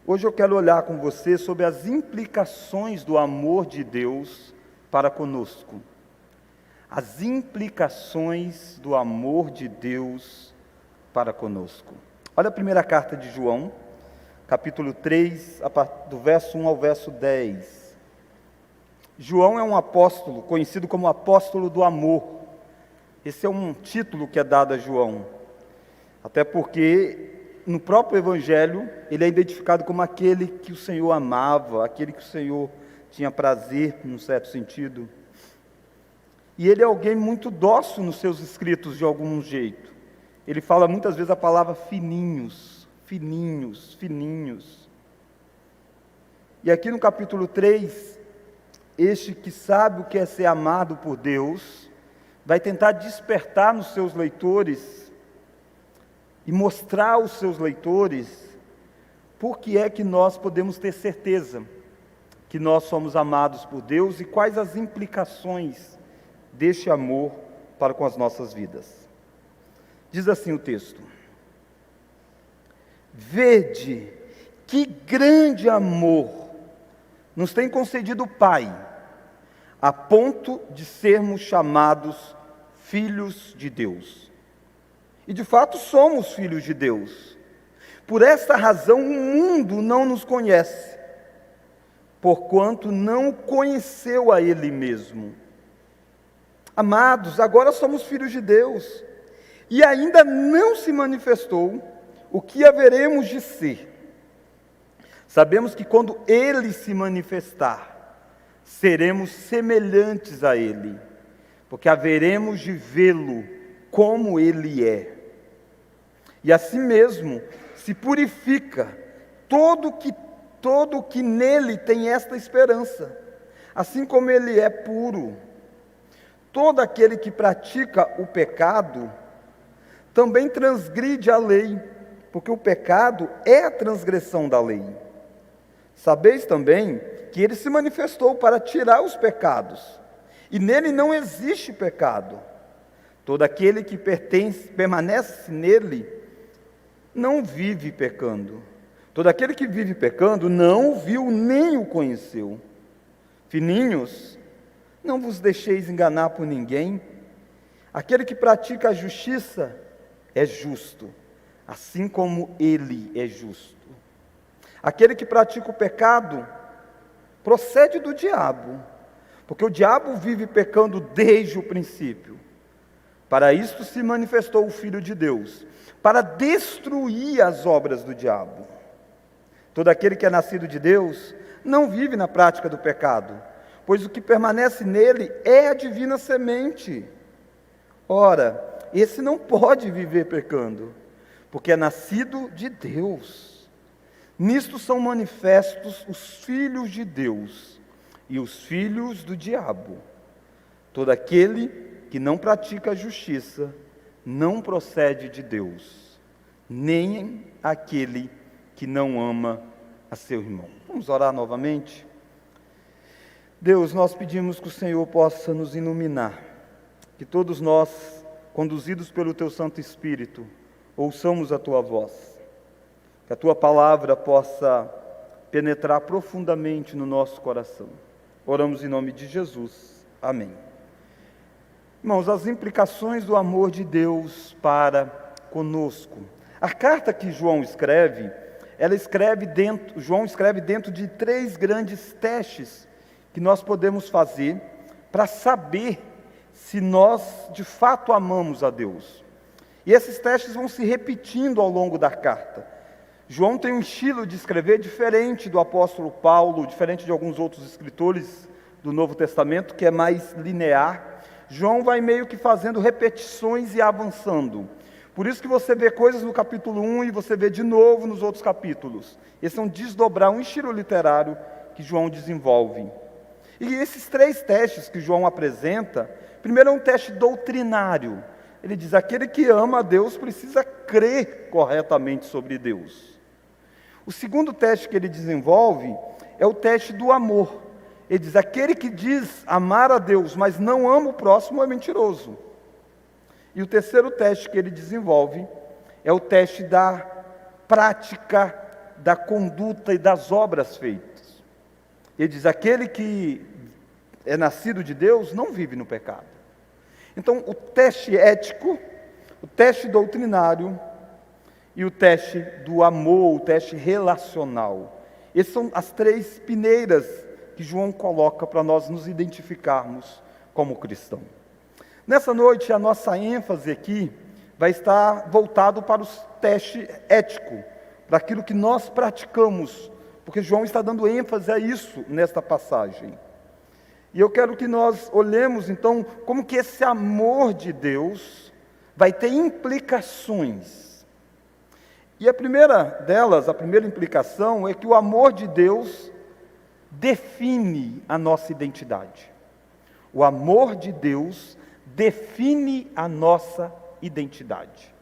Hoje eu quero olhar com você sobre as implicações do amor de Deus para conosco. As implicações do amor de Deus para conosco. Olha a primeira carta de João, capítulo 3, do verso 1 ao verso 10. João é um apóstolo, conhecido como apóstolo do amor. Esse é um título que é dado a João. Até porque no próprio Evangelho, ele é identificado como aquele que o Senhor amava, aquele que o Senhor tinha prazer, num certo sentido. E ele é alguém muito dócil nos seus escritos, de algum jeito. Ele fala muitas vezes a palavra fininhos, fininhos, fininhos. E aqui no capítulo 3, este que sabe o que é ser amado por Deus, vai tentar despertar nos seus leitores e mostrar aos seus leitores por que é que nós podemos ter certeza que nós somos amados por Deus e quais as implicações deste amor para com as nossas vidas. Diz assim o texto: vede que grande amor nos tem concedido o Pai, a ponto de sermos chamados filhos de Deus. E de fato somos filhos de Deus. Por esta razão o mundo não nos conhece, porquanto não conheceu a Ele mesmo. Amados, agora somos filhos de Deus, e ainda não se manifestou o que haveremos de ser. Sabemos que quando Ele se manifestar, seremos semelhantes a Ele, porque haveremos de vê-lo como Ele é. E assim mesmo se purifica todo que nele tem esta esperança, assim como Ele é puro. Todo aquele que pratica o pecado também transgride a lei, porque o pecado é a transgressão da lei. Sabeis também que Ele se manifestou para tirar os pecados, e nele não existe pecado. Todo aquele que permanece nele não vive pecando. Todo aquele que vive pecando não o viu nem o conheceu. Filhinhos, não vos deixeis enganar por ninguém. Aquele que pratica a justiça é justo, assim como Ele é justo. Aquele que pratica o pecado procede do diabo, porque o diabo vive pecando desde o princípio. Para isto se manifestou o Filho de Deus, para destruir as obras do diabo. Todo aquele que é nascido de Deus não vive na prática do pecado, pois o que permanece nele é a divina semente. Ora, esse não pode viver pecando, porque é nascido de Deus. Nisto são manifestos os filhos de Deus e os filhos do diabo. Todo aquele que não pratica a justiça não procede de Deus, nem aquele que não ama a seu irmão. Vamos orar novamente? Deus, nós pedimos que o Senhor possa nos iluminar, que todos nós, conduzidos pelo Teu Santo Espírito, ouçamos a Tua voz, que a Tua palavra possa penetrar profundamente no nosso coração. Oramos em nome de Jesus. Amém. Irmãos, as implicações do amor de Deus para conosco. A carta que João escreve dentro de 3 grandes testes que nós podemos fazer para saber se nós de fato amamos a Deus. E esses testes vão se repetindo ao longo da carta. João tem um estilo de escrever diferente do apóstolo Paulo, diferente de alguns outros escritores do Novo Testamento, que é mais linear. João vai meio que fazendo repetições e avançando. Por isso que você vê coisas no capítulo 1 e você vê de novo nos outros capítulos. Esse é um desdobrar, um estilo literário que João desenvolve. E esses 3 testes que João apresenta, primeiro é um teste doutrinário. Ele diz, aquele que ama a Deus precisa crer corretamente sobre Deus. O segundo teste que ele desenvolve é o teste do amor. Ele diz, aquele que diz amar a Deus, mas não ama o próximo é mentiroso. E o terceiro teste que ele desenvolve é o teste da prática da conduta e das obras feitas. Ele diz: aquele que é nascido de Deus não vive no pecado. Então, o teste ético, o teste doutrinário e o teste do amor, o teste relacional. Essas são as três peneiras que João coloca para nós nos identificarmos como cristão. Nessa noite, a nossa ênfase aqui vai estar voltado para o teste ético, para aquilo que nós praticamos, porque João está dando ênfase a isso nesta passagem. E eu quero que nós olhemos então como que esse amor de Deus vai ter implicações. E a primeira delas, a primeira implicação é que o amor de Deus define a nossa identidade. O amor de Deus define a nossa identidade.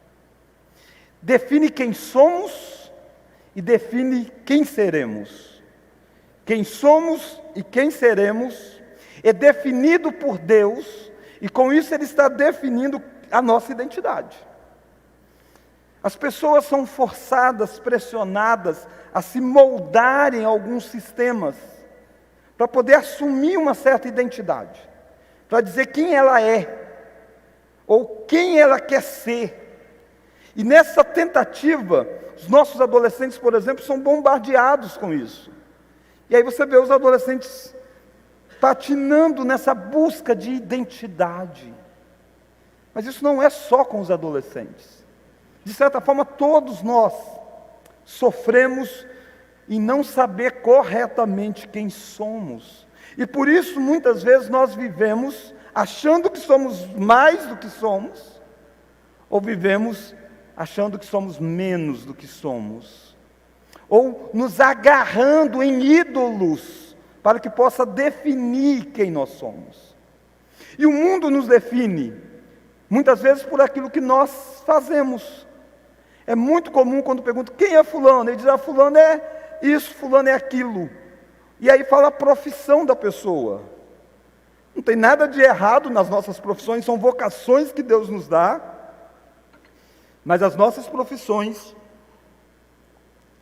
Define quem somos e define quem seremos. Quem somos e quem seremos é definido por Deus, e com isso Ele está definindo a nossa identidade. As pessoas são forçadas, pressionadas a se moldarem a alguns sistemas, para poder assumir uma certa identidade, para dizer quem ela é, ou quem ela quer ser. E nessa tentativa, os nossos adolescentes, por exemplo, são bombardeados com isso. E aí você vê os adolescentes patinando nessa busca de identidade. Mas isso não é só com os adolescentes. De certa forma, todos nós sofremos em não saber corretamente quem somos. E por isso, muitas vezes, nós vivemos achando que somos mais do que somos, ou vivemos achando que somos menos do que somos, ou nos agarrando em ídolos para que possa definir quem nós somos. E o mundo nos define, muitas vezes por aquilo que nós fazemos. É muito comum quando perguntam: quem é fulano? Ele diz: fulano é isso, fulano é aquilo. E aí fala a profissão da pessoa. Não tem nada de errado nas nossas profissões, são vocações que Deus nos dá, mas as nossas profissões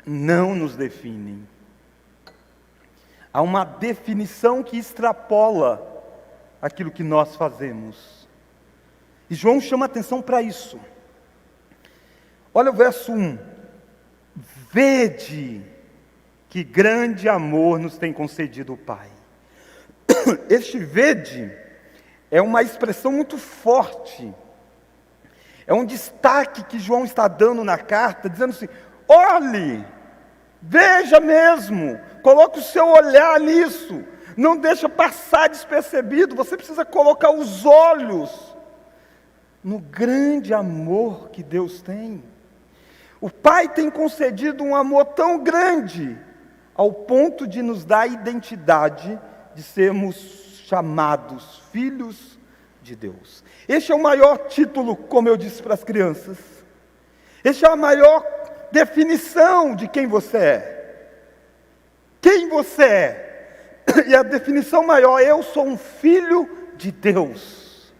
não nos definem. Há uma definição que extrapola aquilo que nós fazemos. E João chama atenção para isso. Olha o verso 1. Vede que grande amor nos tem concedido o Pai. Este vede é uma expressão muito forte. É um destaque que João está dando na carta, dizendo assim: olhe, veja mesmo, coloque o seu olhar nisso, não deixa passar despercebido, você precisa colocar os olhos no grande amor que Deus tem. O Pai tem concedido um amor tão grande, ao ponto de nos dar a identidade de sermos chamados filhos de Deus. Este é o maior título, como eu disse para as crianças. Este é a maior definição de quem você é. Quem você é. E a definição maior: eu sou um filho de Deus.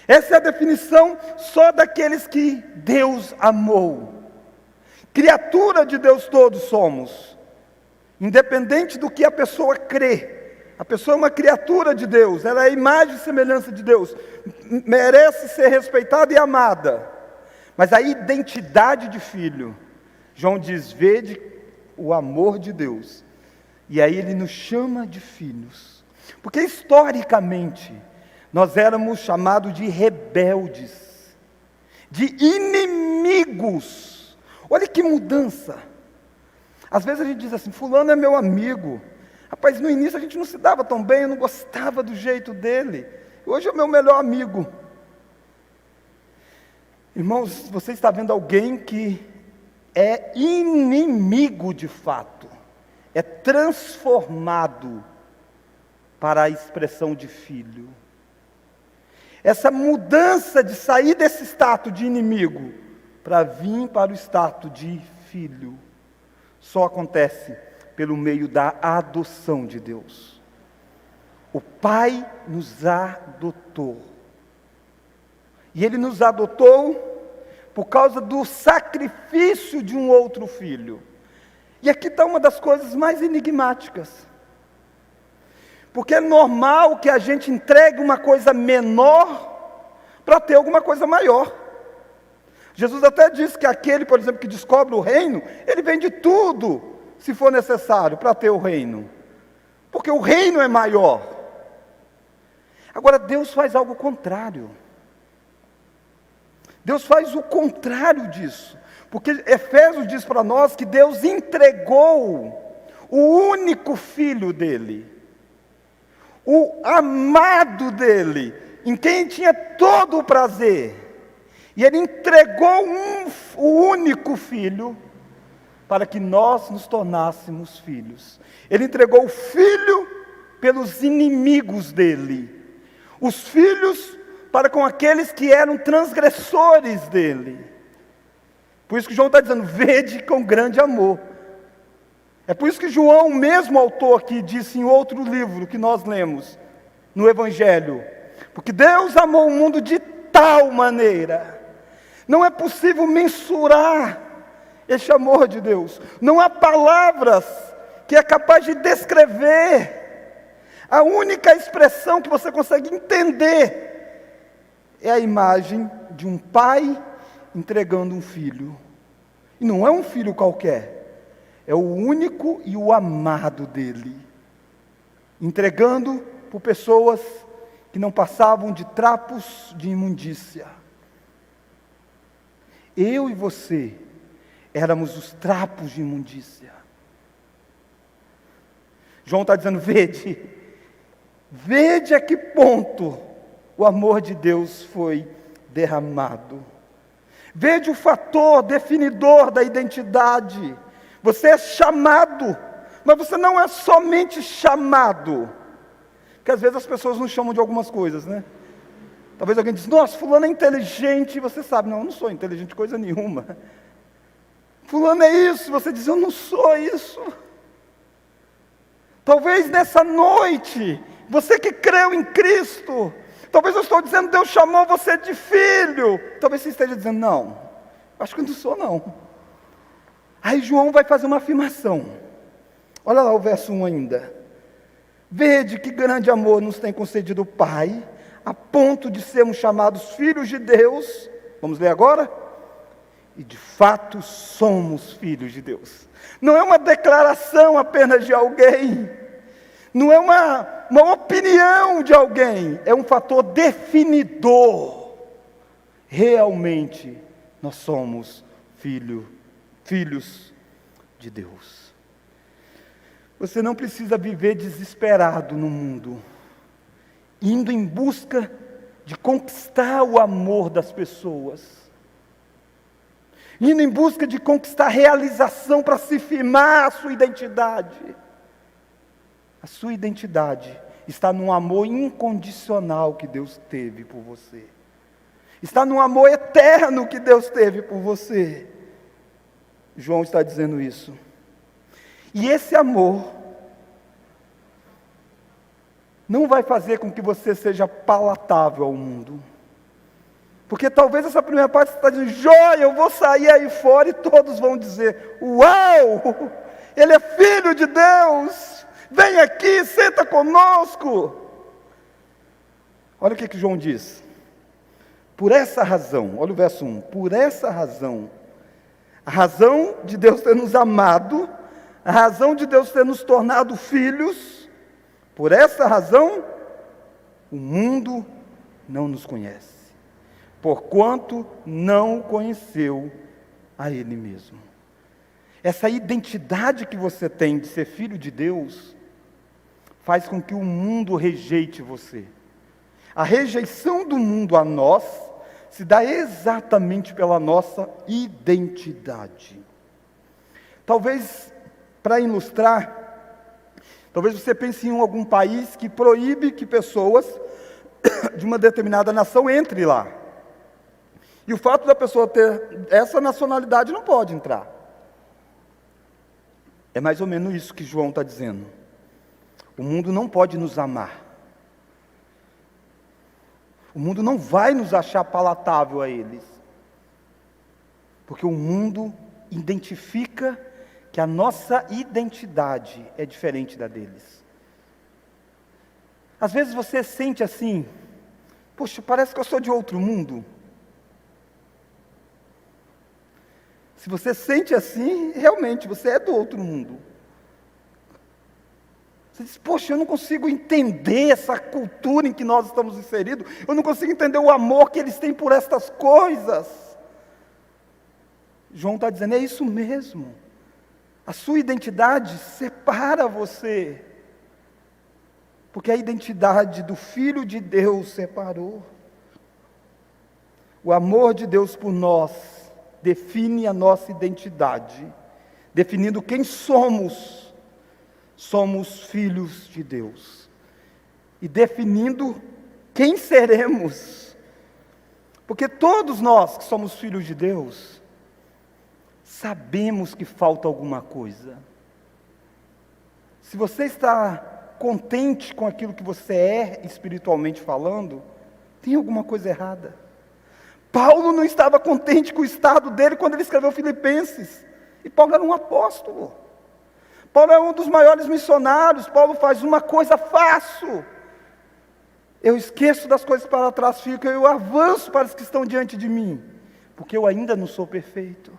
Essa é a definição só daqueles que Deus amou. Criatura de Deus todos somos, independente do que a pessoa crê. A pessoa é uma criatura de Deus, ela é a imagem e semelhança de Deus, merece ser respeitada e amada. Mas a identidade de filho, João diz: vede o amor de Deus. E aí ele nos chama de filhos, porque historicamente nós éramos chamados de rebeldes, de inimigos. Olha que mudança. Às vezes a gente diz assim: fulano é meu amigo. Rapaz, no início a gente não se dava tão bem, eu não gostava do jeito dele. Hoje é o meu melhor amigo. Irmãos, você está vendo alguém que é inimigo de fato, é transformado para a expressão de filho. Essa mudança de sair desse status de inimigo para vir para o status de filho, só acontece pelo meio da adoção de Deus. O Pai nos adotou. E Ele nos adotou por causa do sacrifício de um outro filho. E aqui está uma das coisas mais enigmáticas. Porque é normal que a gente entregue uma coisa menor para ter alguma coisa maior. Jesus até disse que aquele, por exemplo, que descobre o reino, ele vende tudo, se for necessário, para ter o reino. Porque o reino é maior. Agora, Deus faz algo contrário. Deus faz o contrário disso. Porque Efésios diz para nós que Deus entregou o único filho dele, o amado dele, em quem tinha todo o prazer. E ele entregou o único filho para que nós nos tornássemos filhos. Ele entregou o filho pelos inimigos dele. Os filhos para com aqueles que eram transgressores dele. Por isso que João está dizendo, vede com grande amor. É por isso que João, o mesmo autor aqui, disse em outro livro que nós lemos, no Evangelho, porque Deus amou o mundo de tal maneira, não é possível mensurar esse amor de Deus, não há palavras que é capaz de descrever, a única expressão que você consegue entender, é a imagem de um pai entregando um filho, e não é um filho qualquer, é o único e o amado dele, entregando por pessoas que não passavam de trapos de imundícia. Eu e você éramos os trapos de imundícia. João está dizendo, vede a que ponto o amor de Deus foi derramado. Vede o fator definidor da identidade. Você é chamado, mas você não é somente chamado. Porque às vezes as pessoas nos chamam de algumas coisas, né? Talvez alguém diz, nossa, fulano é inteligente, e você sabe, não, eu não sou inteligente coisa nenhuma. Fulano é isso, você diz, eu não sou isso. Talvez nessa noite, você que creu em Cristo, talvez eu estou dizendo, Deus chamou você de filho. Talvez você esteja dizendo, não, acho que eu não sou não. Aí João vai fazer uma afirmação. Olha lá o verso 1 ainda. Vede que grande amor nos tem concedido o Pai, a ponto de sermos chamados filhos de Deus. Vamos ler agora? E de fato somos filhos de Deus. Não é uma declaração apenas de alguém, não é uma opinião de alguém, é um fator definidor. Realmente nós somos filhos de Deus. Você não precisa viver desesperado no mundo, indo em busca de conquistar o amor das pessoas, indo em busca de conquistar realização para se firmar a sua identidade. A sua identidade está no amor incondicional que Deus teve por você. Está no amor eterno que Deus teve por você. João está dizendo isso. E esse amor não vai fazer com que você seja palatável ao mundo. Porque talvez essa primeira parte você está dizendo, joia, eu vou sair aí fora e todos vão dizer, uau, ele é filho de Deus, vem aqui, senta conosco. Olha o que João diz. Por essa razão, olha o verso 1, por essa razão, a razão de Deus ter nos amado, a razão de Deus ter nos tornado filhos, por essa razão, o mundo não nos conhece, porquanto não conheceu a Ele mesmo. Essa identidade que você tem de ser filho de Deus, faz com que o mundo rejeite você. A rejeição do mundo a nós, se dá exatamente pela nossa identidade. Talvez, para ilustrar, talvez você pense em algum país que proíbe que pessoas de uma determinada nação entrem lá. E o fato da pessoa ter essa nacionalidade não pode entrar. É mais ou menos isso que João está dizendo. O mundo não pode nos amar. O mundo não vai nos achar palatável a eles. Porque o mundo identifica que a nossa identidade é diferente da deles. Às vezes você sente assim, poxa, parece que eu sou de outro mundo. Se você sente assim, realmente você é do outro mundo. Você diz, poxa, eu não consigo entender essa cultura em que nós estamos inseridos, eu não consigo entender o amor que eles têm por estas coisas. João está dizendo, é isso mesmo. A sua identidade separa você, porque a identidade do Filho de Deus separou. O amor de Deus por nós define a nossa identidade, definindo quem somos. Somos filhos de Deus, e definindo quem seremos, porque todos nós que somos filhos de Deus, sabemos que falta alguma coisa. Se você está contente com aquilo que você é, espiritualmente falando, tem alguma coisa errada. Paulo não estava contente com o estado dele quando ele escreveu Filipenses, e Paulo era um apóstolo. Paulo é um dos maiores missionários. Paulo faz uma coisa, faço. Eu esqueço das coisas para trás, fico, eu avanço para os que estão diante de mim, porque eu ainda não sou perfeito.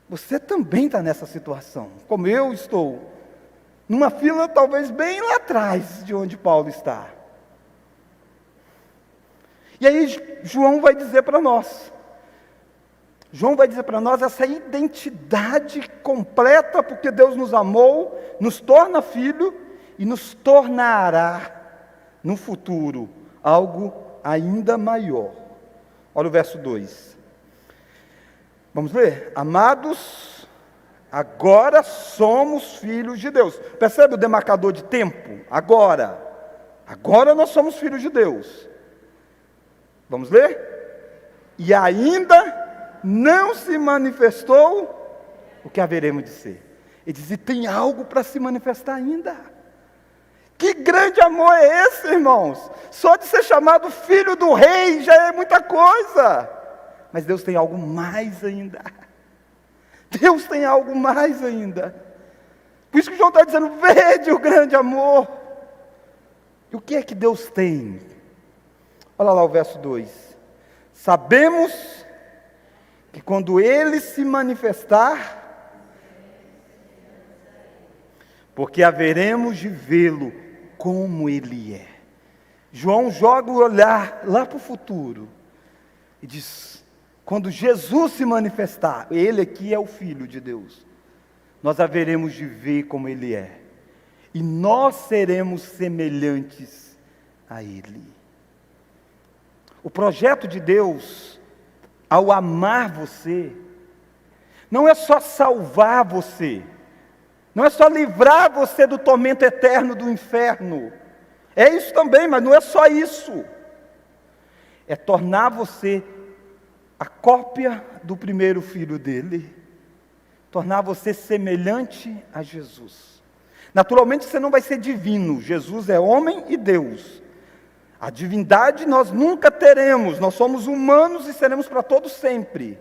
Você também está nessa situação, como eu estou, numa fila talvez bem lá atrás de onde Paulo está. E aí João vai dizer para nós, essa identidade completa, porque Deus nos amou, nos torna filho e nos tornará no futuro algo ainda maior. Olha o verso 2. Vamos ler? Amados, agora somos filhos de Deus. Percebe o demarcador de tempo? Agora nós somos filhos de Deus. Vamos ler? E ainda não se manifestou o que haveremos de ser. Ele diz, e tem algo para se manifestar ainda. Que grande amor é esse, irmãos? Só de ser chamado filho do rei já é muita coisa. Mas Deus tem algo mais ainda. Deus tem algo mais ainda. Por isso que João está dizendo, vede o grande amor. E o que é que Deus tem? Olha lá o verso 2. Sabemos que quando Ele se manifestar, porque haveremos de vê-lo como Ele é. João joga o olhar lá para o futuro e diz, quando Jesus se manifestar, Ele aqui é o Filho de Deus, nós haveremos de ver como Ele é, e nós seremos semelhantes a Ele. O projeto de Deus, ao amar você, não é só salvar você, não é só livrar você do tormento eterno do inferno, é isso também, mas não é só isso, é tornar você a cópia do primeiro filho dele, tornar você semelhante a Jesus. Naturalmente você não vai ser divino, Jesus é homem e Deus. A divindade nós nunca teremos, nós somos humanos e seremos para todos sempre.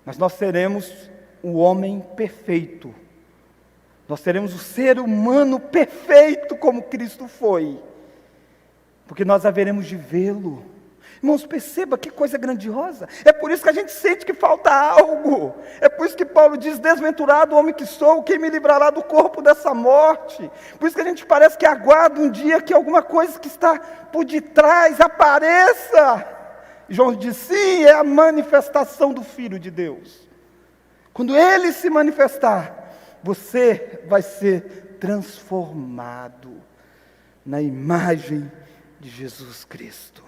Mas nós seremos o homem perfeito. Nós seremos o ser humano perfeito como Cristo foi. Porque nós haveremos de vê-lo. Irmãos, perceba que coisa grandiosa. É por isso que a gente sente que falta algo. É por isso que Paulo diz, desventurado o homem que sou, quem me livrará do corpo dessa morte. Por isso que a gente parece que aguarda um dia que alguma coisa que está por detrás apareça. E João diz, sim, é a manifestação do Filho de Deus. Quando Ele se manifestar, você vai ser transformado na imagem de Jesus Cristo.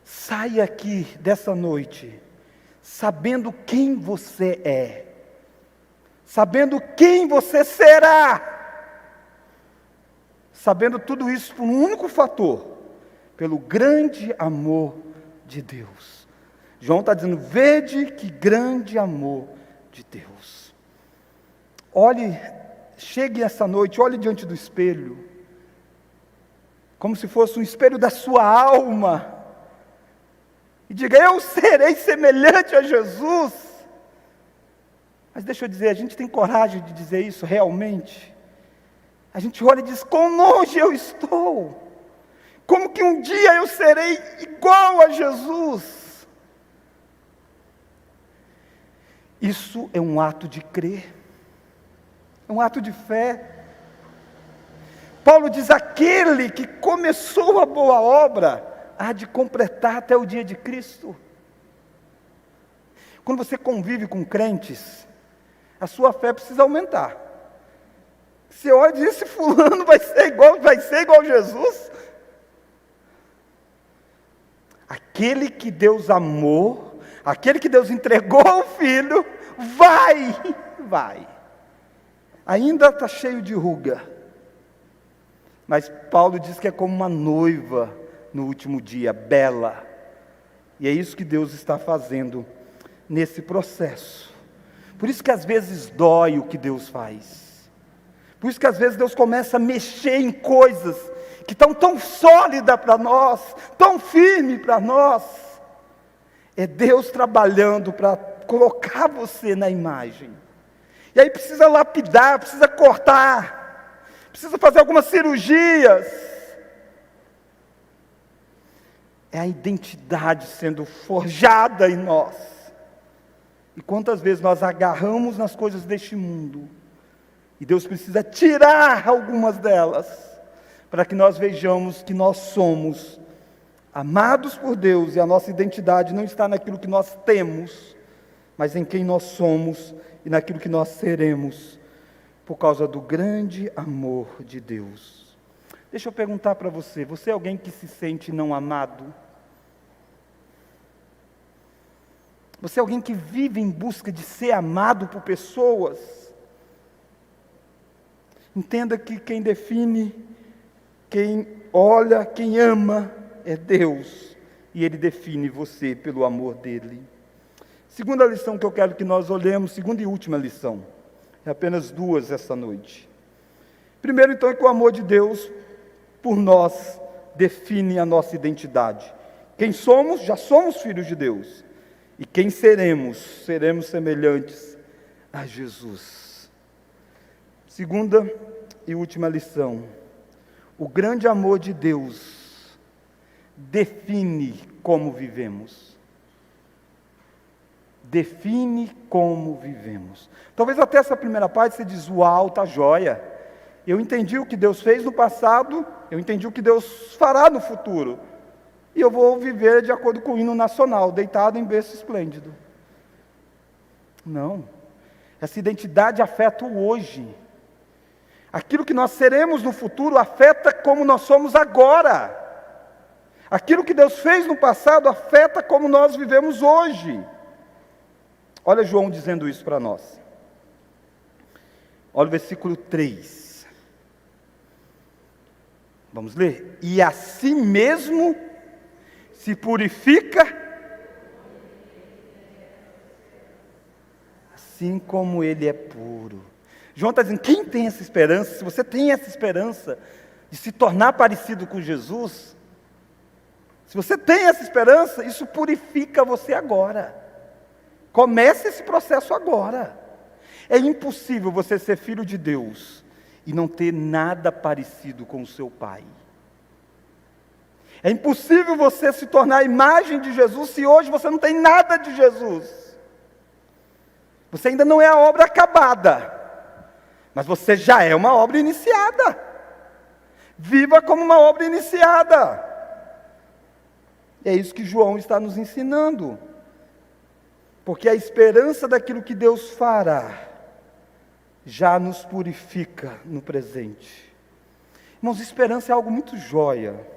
Saia aqui dessa noite, sabendo quem você é, sabendo quem você será, sabendo tudo isso por um único fator, pelo grande amor de Deus. João está dizendo, vede que grande amor de Deus. Olhe, chegue essa noite, olhe diante do espelho, como se fosse um espelho da sua alma, e diga, eu serei semelhante a Jesus. Mas deixa eu dizer, a gente tem coragem de dizer isso realmente? A gente olha e diz, quão longe eu estou? Como que um dia eu serei igual a Jesus? Isso é um ato de crer, é um ato de fé. Paulo diz, aquele que começou a boa obra, há de completar até o dia de Cristo. Quando você convive com crentes, a sua fé precisa aumentar. Você olha e diz, esse fulano vai ser igual a Jesus. Aquele que Deus amou, aquele que Deus entregou ao Filho, vai. Ainda está cheio de ruga, mas Paulo diz que é como uma noiva no último dia, bela. E é isso que Deus está fazendo nesse processo. Por isso que às vezes dói o que Deus faz. Por isso que às vezes Deus começa a mexer em coisas que estão tão sólidas para nós, tão firmes para nós. É Deus trabalhando para colocar você na imagem. E aí precisa lapidar, precisa cortar, precisa fazer algumas cirurgias. É a identidade sendo forjada em nós. E quantas vezes nós agarramos nas coisas deste mundo, e Deus precisa tirar algumas delas, para que nós vejamos que nós somos amados por Deus, e a nossa identidade não está naquilo que nós temos, mas em quem nós somos, e naquilo que nós seremos, por causa do grande amor de Deus. Deixa eu perguntar para você, você é alguém que se sente não amado? Você é alguém que vive em busca de ser amado por pessoas? Entenda que quem define, quem olha, quem ama, é Deus. E Ele define você pelo amor dEle. Segunda lição que eu quero que nós olhemos, segunda e última lição. É apenas duas essa noite. Primeiro, então, é que o amor de Deus por nós define a nossa identidade. Quem somos, já somos filhos de Deus. E quem seremos semelhantes a Jesus. Segunda e última lição. O grande amor de Deus define como vivemos. Define como vivemos. Talvez até essa primeira parte você diz, uau, tá joia. Eu entendi o que Deus fez no passado, eu entendi o que Deus fará no futuro. E eu vou viver de acordo com o hino nacional, deitado em berço esplêndido. Não. Essa identidade afeta o hoje. Aquilo que nós seremos no futuro afeta como nós somos agora. Aquilo que Deus fez no passado afeta como nós vivemos hoje. Olha João dizendo isso para nós. Olha o versículo 3. Vamos ler? E assim mesmo se purifica, assim como Ele é puro. João está dizendo, quem tem essa esperança, se você tem essa esperança de se tornar parecido com Jesus, se você tem essa esperança, isso purifica você agora. Comece esse processo agora. É impossível você ser filho de Deus e não ter nada parecido com o seu Pai. É impossível você se tornar a imagem de Jesus se hoje você não tem nada de Jesus. Você ainda não é a obra acabada, mas você já é uma obra iniciada. Viva como uma obra iniciada. É isso que João está nos ensinando. Porque a esperança daquilo que Deus fará já nos purifica no presente. Irmãos, esperança é algo muito jóia.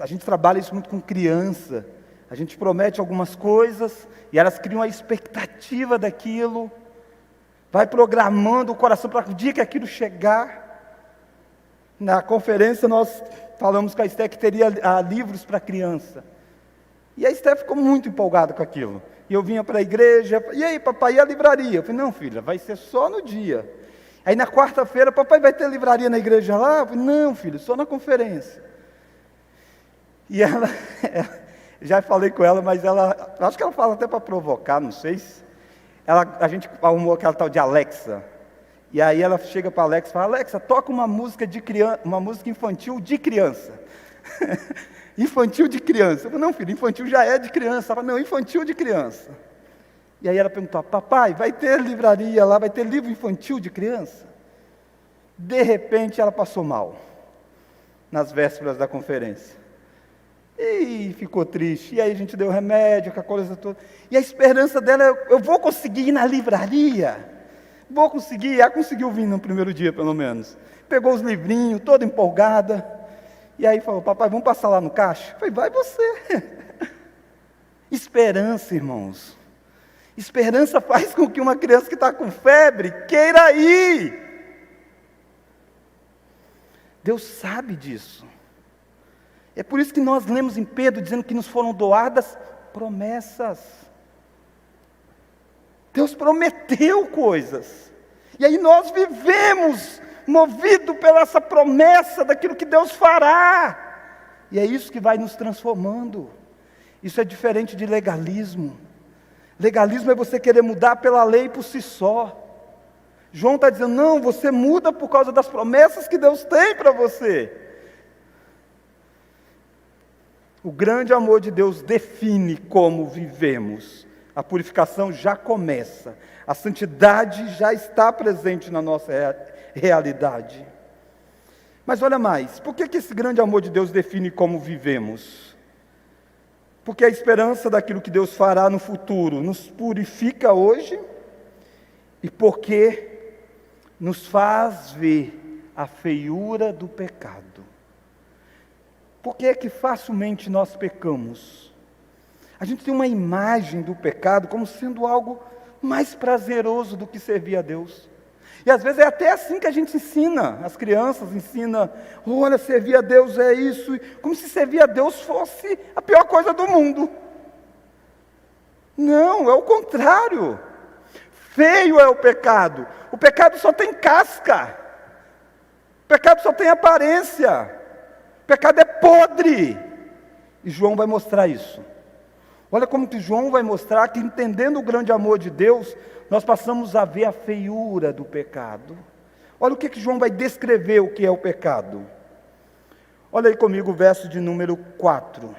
A gente trabalha isso muito com criança. A gente promete algumas coisas e elas criam a expectativa daquilo. Vai programando o coração para o dia que aquilo chegar. Na conferência nós falamos com a Esté que teria livros para criança. E a Esté ficou muito empolgada com aquilo. E eu vinha para a igreja, e aí papai, e a livraria? Eu falei, não filha, vai ser só no dia. Aí na quarta-feira, papai, vai ter livraria na igreja lá? Eu falei, não filho, só na conferência. E ela, já falei com ela, mas ela, acho que ela fala até para provocar, não sei se. a gente arrumou aquela tal de Alexa. E aí ela chega para a Alexa e fala: Alexa, toca uma música uma música infantil de criança. Infantil de criança. Eu falei: não, filho, infantil já é de criança. Ela falou: não, infantil de criança. E aí ela perguntou: papai, vai ter livraria lá, vai ter livro infantil de criança? De repente ela passou mal, nas vésperas da conferência. E ficou triste. E aí a gente deu remédio, aquela coisa toda. E a esperança dela é: eu vou conseguir ir na livraria. Vou conseguir. Ela conseguiu vir no primeiro dia, pelo menos. Pegou os livrinhos, toda empolgada. E aí falou: papai, vamos passar lá no caixa? Eu falei: vai você. Esperança, irmãos. Esperança faz com que uma criança que está com febre queira ir. Deus sabe disso. É por isso que nós lemos em Pedro dizendo que nos foram doadas promessas. Deus prometeu coisas. E aí nós vivemos movido pela essa promessa daquilo que Deus fará. E é isso que vai nos transformando. Isso é diferente de legalismo. Legalismo é você querer mudar pela lei por si só. João está dizendo: não, você muda por causa das promessas que Deus tem para você. O grande amor de Deus define como vivemos. A purificação já começa. A santidade já está presente na nossa realidade. Mas olha mais, por que esse grande amor de Deus define como vivemos? Porque a esperança daquilo que Deus fará no futuro nos purifica hoje, e porque nos faz ver a feiura do pecado. Por que é que facilmente nós pecamos? A gente tem uma imagem do pecado como sendo algo mais prazeroso do que servir a Deus. E às vezes é até assim que a gente ensina, as crianças ensinam: olha, servir a Deus é isso, como se servir a Deus fosse a pior coisa do mundo. Não, é o contrário. Feio é o pecado. O pecado só tem casca. O pecado só tem aparência. O pecado é podre. E João vai mostrar isso. Olha como que João vai mostrar que, entendendo o grande amor de Deus, nós passamos a ver a feiura do pecado. Olha o que João vai descrever o que é o pecado. Olha aí comigo o verso de número 4.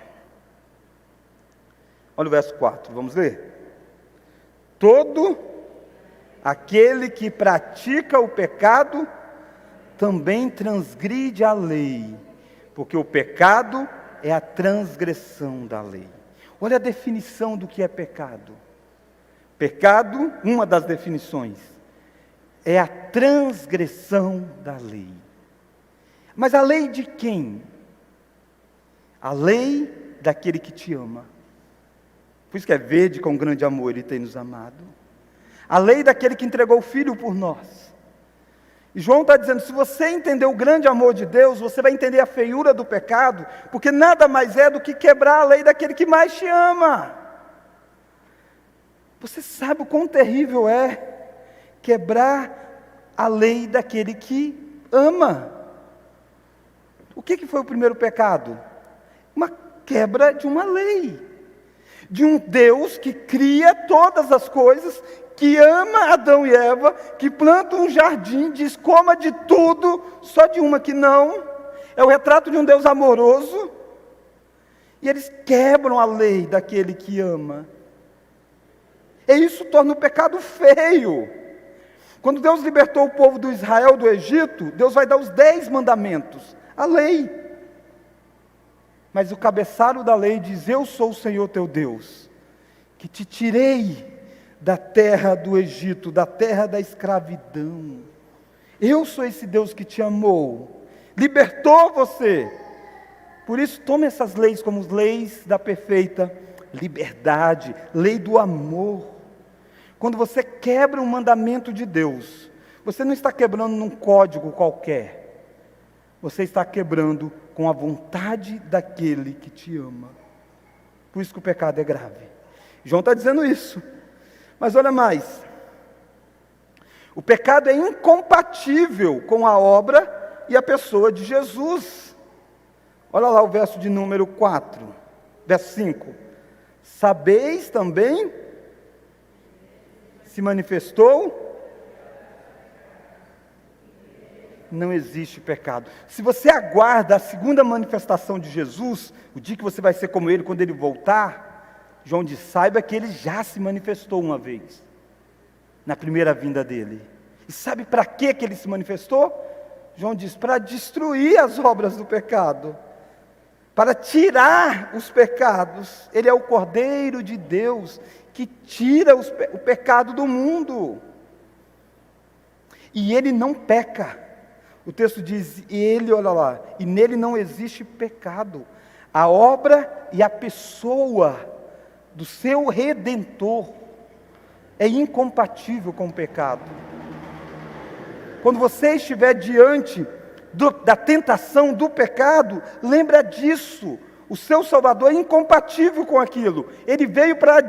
Olha o verso 4, vamos ler? Todo aquele que pratica o pecado também transgride a lei, porque o pecado é a transgressão da lei. Olha a definição do que é pecado. Pecado, uma das definições, é a transgressão da lei. Mas a lei de quem? A lei daquele que te ama. Por isso que é verde, com grande amor Ele tem nos amado. A lei daquele que entregou o Filho por nós. E João está dizendo: se você entender o grande amor de Deus, você vai entender a feiura do pecado, porque nada mais é do que quebrar a lei daquele que mais te ama. Você sabe o quão terrível é quebrar a lei daquele que ama. O que foi o primeiro pecado? Uma quebra de uma lei. De um Deus que cria todas as coisas, que ama Adão e Eva, que planta um jardim, diz: coma de tudo, só de uma que não. É o retrato de um Deus amoroso. E eles quebram a lei daquele que ama. E isso torna o pecado feio. Quando Deus libertou o povo do Israel do Egito, Deus vai dar os 10 mandamentos, a lei. Mas o cabeçalho da lei diz: eu sou o Senhor teu Deus, que te tirei da terra do Egito, da terra da escravidão. Eu sou esse Deus que te amou, libertou você. Por isso, tome essas leis como leis da perfeita liberdade, lei do amor. Quando você quebra um mandamento de Deus, você não está quebrando num código qualquer, você está quebrando com a vontade daquele que te ama. Por isso que o pecado é grave. João está dizendo isso. Mas olha mais, o pecado é incompatível com a obra e a pessoa de Jesus. Olha lá o verso de número 4, verso 5. Sabeis também, se manifestou, não existe pecado. Se você aguarda a segunda manifestação de Jesus, o dia que você vai ser como Ele, quando Ele voltar, João diz, saiba que Ele já se manifestou uma vez, na primeira vinda dEle. E sabe para que Ele se manifestou? João diz, para destruir as obras do pecado, para tirar os pecados. Ele é o Cordeiro de Deus, que tira o pecado do mundo. E Ele não peca. O texto diz, e Ele, olha lá, e nele não existe pecado. A obra e a pessoa do seu Redentor é incompatível com o pecado. Quando você estiver diante da tentação do pecado, lembra disso. O seu Salvador é incompatível com aquilo. Ele veio para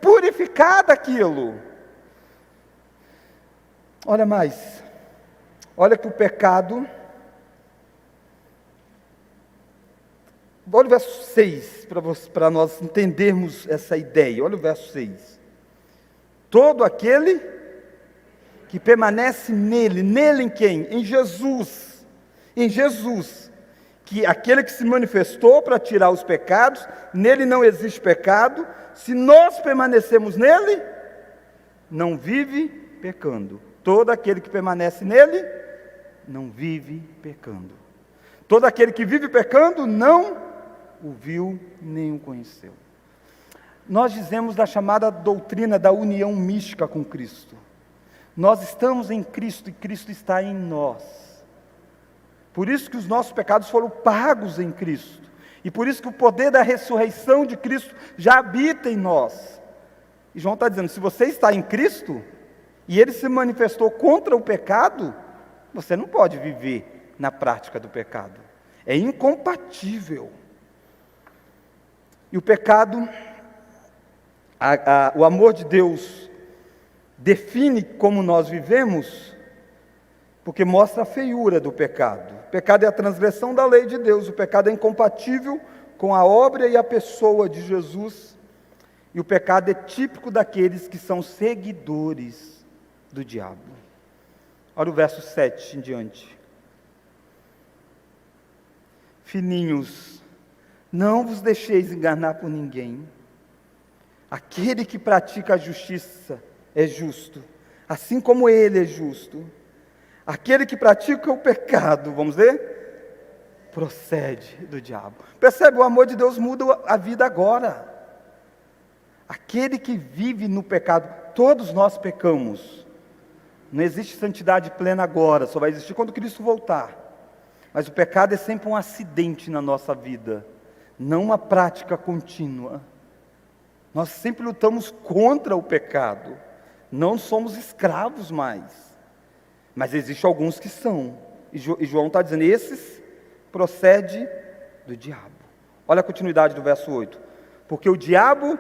purificar daquilo. Olha mais. Olha que o pecado, olha o verso 6, para nós entendermos essa ideia. Olha o verso 6. Todo aquele que permanece nele em quem? Em Jesus. Em Jesus. Que aquele que se manifestou para tirar os pecados, nele não existe pecado. Se nós permanecemos nele, não vive pecando. Todo aquele que permanece nele, não vive pecando. Todo aquele que vive pecando, não o viu nem o conheceu. Nós dizemos da chamada doutrina da união mística com Cristo. Nós estamos em Cristo e Cristo está em nós. Por isso que os nossos pecados foram pagos em Cristo. E por isso que o poder da ressurreição de Cristo já habita em nós. E João está dizendo, se você está em Cristo, e Ele se manifestou contra o pecado, você não pode viver na prática do pecado. É incompatível. E o pecado, o amor de Deus define como nós vivemos, porque mostra a feiura do pecado. O pecado é a transgressão da lei de Deus. O pecado é incompatível com a obra e a pessoa de Jesus. E o pecado é típico daqueles que são seguidores do diabo. Olha o verso 7 em diante. Filhinhos, não vos deixeis enganar por ninguém. Aquele que pratica a justiça é justo, assim como Ele é justo. Aquele que pratica o pecado, vamos ver? Procede do diabo. Percebe? O amor de Deus muda a vida agora. Aquele que vive no pecado, todos nós pecamos. Não existe santidade plena agora, só vai existir quando Cristo voltar. Mas o pecado é sempre um acidente na nossa vida, não uma prática contínua. Nós sempre lutamos contra o pecado, não somos escravos mais. Mas existem alguns que são, e João está dizendo, esses procede do diabo. Olha a continuidade do verso 8. Porque o diabo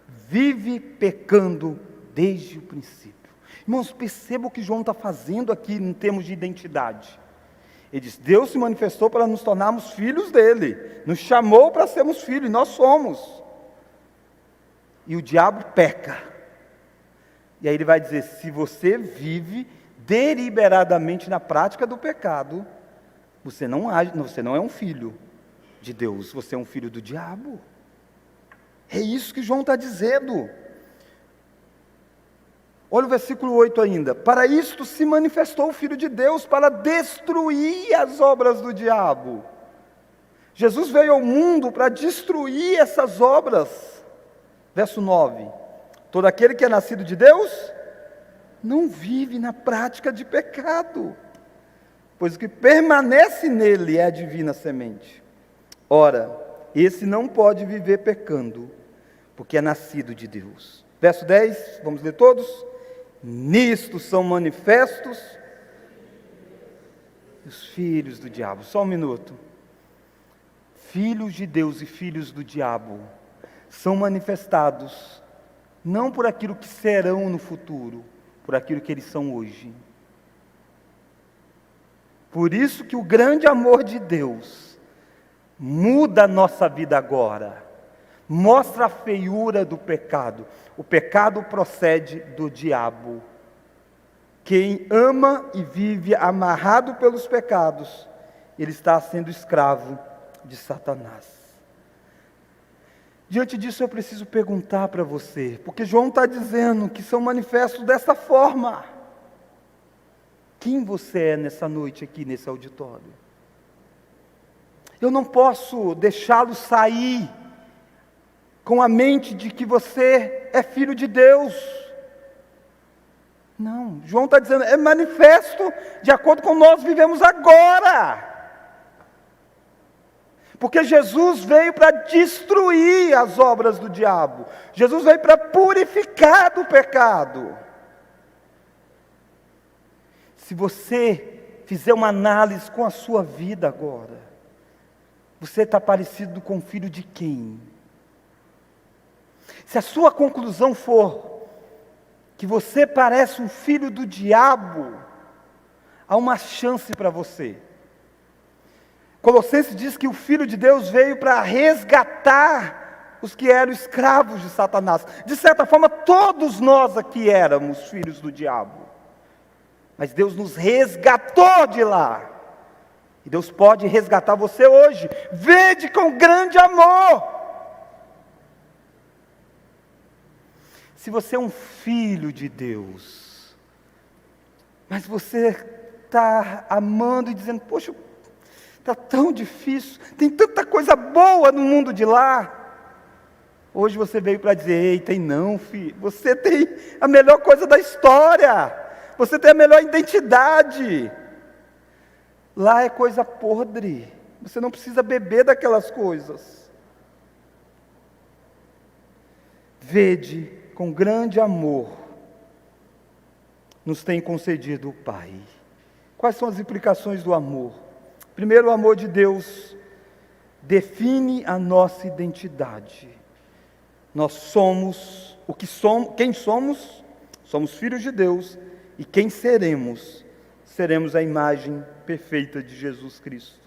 vive pecando desde o princípio. Irmãos, perceba o que João está fazendo aqui em termos de identidade. Ele diz, Deus se manifestou para nos tornarmos filhos dele, nos chamou para sermos filhos, e nós somos. E o diabo peca. E aí ele vai dizer, se você vive deliberadamente na prática do pecado, você não é um filho de Deus, você é um filho do diabo. É isso que João está dizendo. Olha o versículo 8 ainda. Para isto se manifestou o Filho de Deus, para destruir as obras do diabo. Jesus veio ao mundo para destruir essas obras. Verso 9. Todo aquele que é nascido de Deus, não vive na prática de pecado, pois o que permanece nele é a divina semente. Ora, esse não pode viver pecando, porque é nascido de Deus. Verso 10, vamos ler todos? Nisto são manifestos os filhos do diabo. Só um minuto. Filhos de Deus e filhos do diabo são manifestados não por aquilo que serão no futuro, por aquilo que eles são hoje. Por isso que o grande amor de Deus muda a nossa vida agora, mostra a feiura do pecado. O pecado procede do diabo. Quem ama e vive amarrado pelos pecados, ele está sendo escravo de Satanás. Diante disso eu preciso perguntar para você, porque João está dizendo que são manifestos dessa forma. Quem você é nessa noite aqui nesse auditório? Eu não posso deixá-lo sair com a mente de que você é filho de Deus. Não, João está dizendo, é manifesto de acordo com nós vivemos agora. Porque Jesus veio para destruir as obras do diabo. Jesus veio para purificar do pecado. Se você fizer uma análise com a sua vida agora, você está parecido com o filho de quem? Se a sua conclusão for que você parece um filho do diabo, há uma chance para você. Colossenses diz que o Filho de Deus veio para resgatar os que eram escravos de Satanás. De certa forma, todos nós aqui éramos filhos do diabo. Mas Deus nos resgatou de lá. E Deus pode resgatar você hoje. Vede com grande amor. Se você é um filho de Deus, mas você está amando e dizendo, poxa, está tão difícil, tem tanta coisa boa no mundo de lá. Hoje você veio para dizer, ei, tem não, filho, você tem a melhor coisa da história, você tem a melhor identidade. Lá é coisa podre, você não precisa beber daquelas coisas. Vede, com grande amor, nos tem concedido o Pai. Quais são as implicações do amor? Primeiro, o amor de Deus define a nossa identidade. Nós somos o que somos, quem somos? Somos filhos de Deus, e quem seremos? Seremos a imagem perfeita de Jesus Cristo.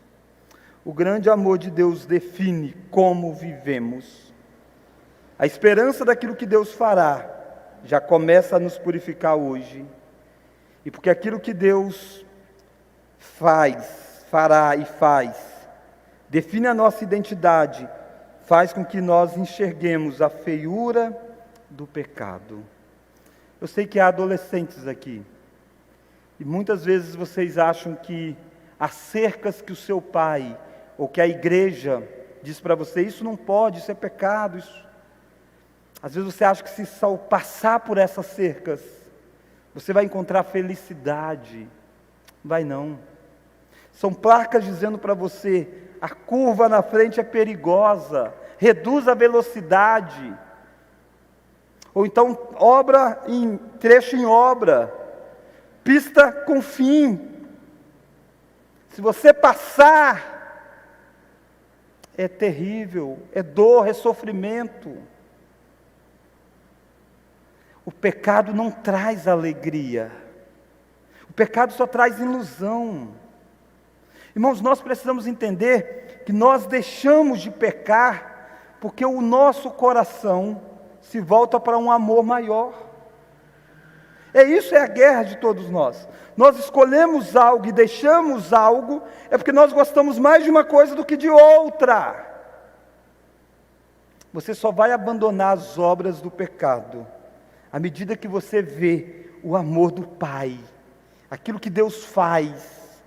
O grande amor de Deus define como vivemos. A esperança daquilo que Deus fará já começa a nos purificar hoje. E porque aquilo que Deus fará e faz, define a nossa identidade, faz com que nós enxerguemos a feiura do pecado. Eu sei que há adolescentes aqui, e muitas vezes vocês acham que as cercas que o seu pai, ou que a igreja diz para você, isso não pode, isso é pecado, isso... Às vezes você acha que se só passar por essas cercas, você vai encontrar felicidade. Vai não. São placas dizendo para você, a curva na frente é perigosa, reduz a velocidade. Ou então, trecho em obra, pista com fim. Se você passar, é terrível, é dor, é sofrimento. O pecado não traz alegria. O pecado só traz ilusão. Irmãos, nós precisamos entender que nós deixamos de pecar porque o nosso coração se volta para um amor maior. Isso é a guerra de todos nós. Nós escolhemos algo e deixamos algo, é porque nós gostamos mais de uma coisa do que de outra. Você só vai abandonar as obras do pecado à medida que você vê o amor do Pai, aquilo que Deus faz.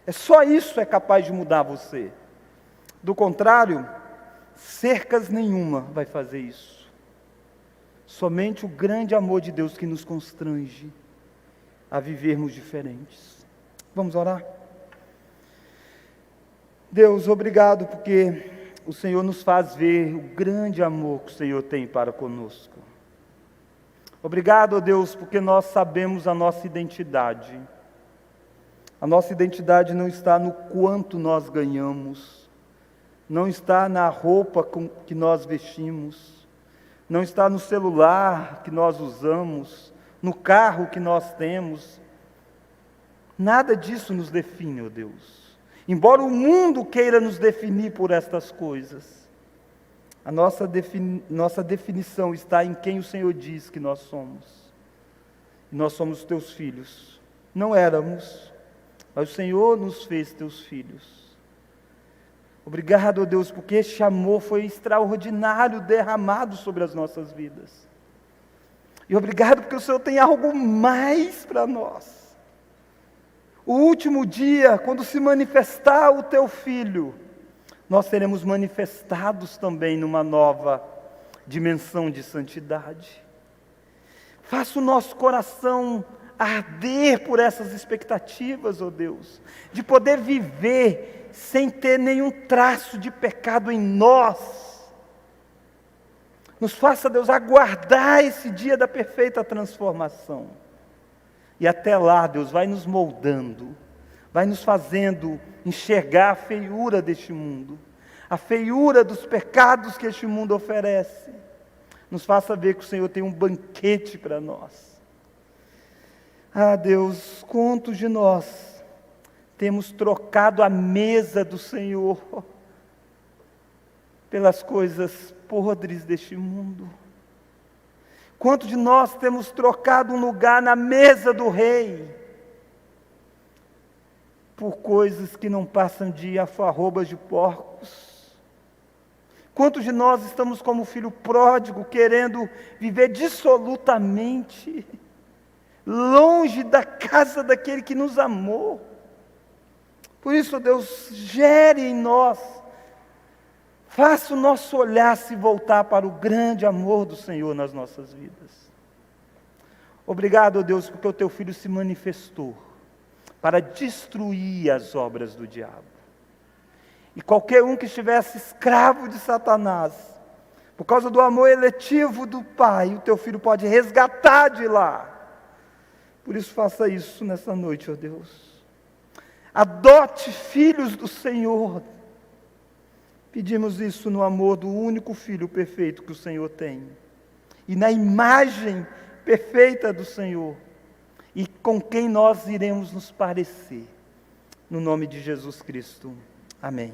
É só isso é capaz de mudar você. Do contrário, cercas nenhuma vai fazer isso. Somente o grande amor de Deus que nos constrange a vivermos diferentes. Vamos orar? Deus, obrigado porque o Senhor nos faz ver o grande amor que o Senhor tem para conosco. Obrigado, ó Deus, porque nós sabemos a nossa identidade. A nossa identidade não está no quanto nós ganhamos, não está na roupa que nós vestimos, não está no celular que nós usamos, no carro que nós temos. Nada disso nos define, ó Deus. Embora o mundo queira nos definir por estas coisas, A nossa definição está em quem o Senhor diz que nós somos. E nós somos teus filhos. Não éramos, mas o Senhor nos fez teus filhos. Obrigado, ó Deus, porque este amor foi extraordinário derramado sobre as nossas vidas. E obrigado porque o Senhor tem algo mais para nós. O último dia, quando se manifestar o teu Filho, nós seremos manifestados também numa nova dimensão de santidade. Faça o nosso coração arder por essas expectativas, ó Deus, de poder viver sem ter nenhum traço de pecado em nós. Nos faça, Deus, aguardar esse dia da perfeita transformação. E até lá, Deus, vai nos moldando, vai nos fazendo enxergar a feiura deste mundo, a feiura dos pecados que este mundo oferece. Nos faça ver que o Senhor tem um banquete para nós. Ah, Deus, quantos de nós temos trocado a mesa do Senhor pelas coisas podres deste mundo? Quantos de nós temos trocado um lugar na mesa do Rei por coisas que não passam de alfarrobas de porcos? Quantos de nós estamos como o filho pródigo, querendo viver dissolutamente, longe da casa daquele que nos amou? Por isso, Deus, gere em nós, faça o nosso olhar se voltar para o grande amor do Senhor nas nossas vidas. Obrigado, Deus, porque o teu Filho se manifestou para destruir as obras do diabo. E qualquer um que estivesse escravo de Satanás, por causa do amor eletivo do Pai, o teu Filho pode resgatar de lá. Por isso faça isso nessa noite, ó Deus. Adote filhos do Senhor. Pedimos isso no amor do único Filho perfeito que o Senhor tem. E na imagem perfeita do Senhor. E com quem nós iremos nos parecer. No nome de Jesus Cristo. Amém.